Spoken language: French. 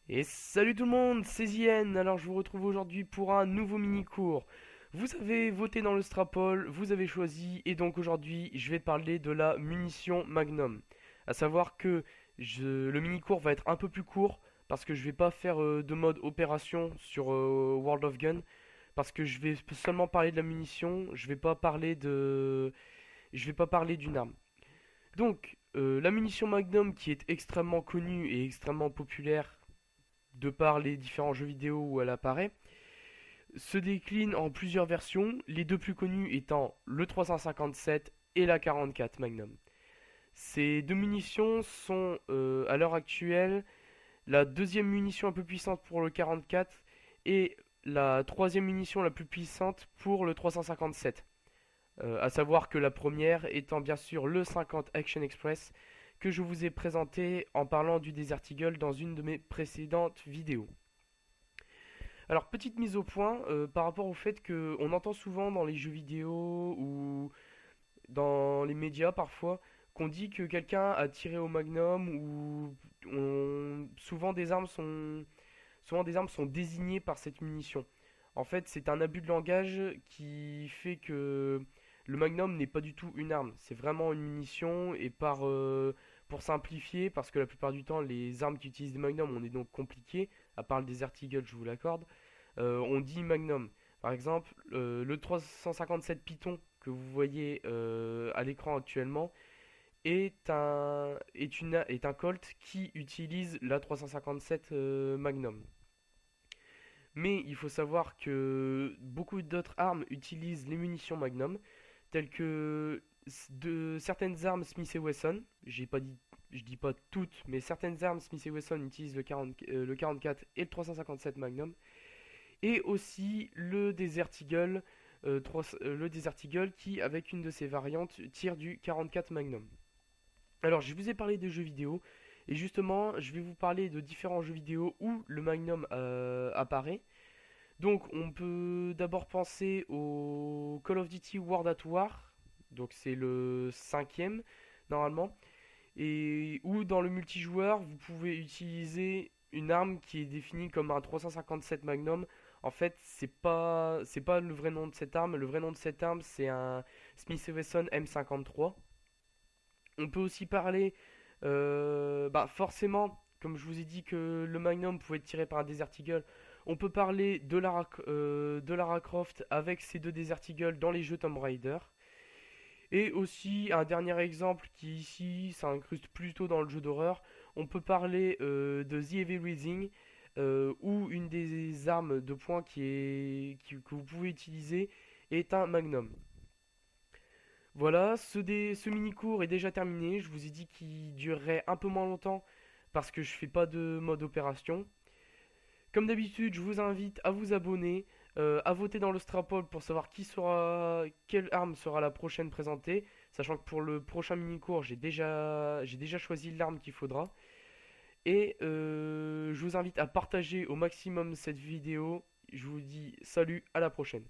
Et salut tout le monde, c'est Zien. Alors je vous retrouve aujourd'hui pour un nouveau mini-cours. Vous avez voté dans le Strapol, vous avez choisi, et donc aujourd'hui je vais parler de la munition Magnum. À savoir que le mini-cours va être un peu plus court parce que je vais pas faire de mode opération sur World of Gun parce que je vais seulement parler de la munition, je vais pas parler d'une arme. Donc la munition Magnum qui est extrêmement connue et extrêmement populaire de par les différents jeux vidéo où elle apparaît, se décline en plusieurs versions, les deux plus connues étant le 357 et la 44 Magnum. Ces deux munitions sont à l'heure actuelle la deuxième munition la plus puissante pour le 44 et la troisième munition la plus puissante pour le 357. À savoir que la première étant bien sûr le 50 Action Express que je vous ai présenté en parlant du Desert Eagle dans une de mes précédentes vidéos. Alors, petite mise au point par rapport au fait qu'on entend souvent dans les jeux vidéo ou dans les médias parfois qu'on dit que quelqu'un a tiré au magnum ou souvent des armes sont désignées par cette munition. En fait, c'est un abus de langage qui fait que le magnum n'est pas du tout une arme, c'est vraiment une munition et pour simplifier, parce que la plupart du temps les armes qui utilisent des magnums on est donc compliqué, à part le Desert Eagle je vous l'accorde, on dit Magnum. Par exemple, le 357 Python que vous voyez à l'écran actuellement est un Colt qui utilise la 357 Magnum. Mais il faut savoir que beaucoup d'autres armes utilisent les munitions Magnum, telles que de certaines armes Smith Wesson. Je dis pas toutes, mais certaines armes Smith Wesson utilisent le 44 et le 357 Magnum et aussi le Desert Eagle qui, avec une de ses variantes, tire du 44 Magnum. Alors, je vous ai parlé de jeux vidéo, et justement, je vais vous parler de différents jeux vidéo où le Magnum apparaît. Donc, on peut d'abord penser au Call of Duty World at War, donc c'est le cinquième normalement, et où dans le multijoueur, vous pouvez utiliser une arme qui est définie comme un 357 Magnum. En fait, c'est pas le vrai nom de cette arme. Le vrai nom de cette arme, c'est un Smith Wesson M53. On peut aussi parler, forcément, comme je vous ai dit que le Magnum pouvait être tiré par un Desert Eagle, on peut parler de Lara Croft avec ses deux Desert Eagle dans les jeux Tomb Raider. Et aussi, un dernier exemple qui ici s'incruste plutôt dans le jeu d'horreur, on peut parler de The Evil Within, où une des armes de poing que vous pouvez utiliser est un magnum. Voilà, ce mini-cours est déjà terminé. Je vous ai dit qu'il durerait un peu moins longtemps parce que je fais pas de mode opération. Comme d'habitude, je vous invite à vous abonner, à voter dans le Strapol pour savoir quelle arme sera la prochaine présentée. Sachant que pour le prochain mini-cours, j'ai déjà choisi l'arme qu'il faudra. Et je vous invite à partager au maximum cette vidéo. Je vous dis salut, à la prochaine.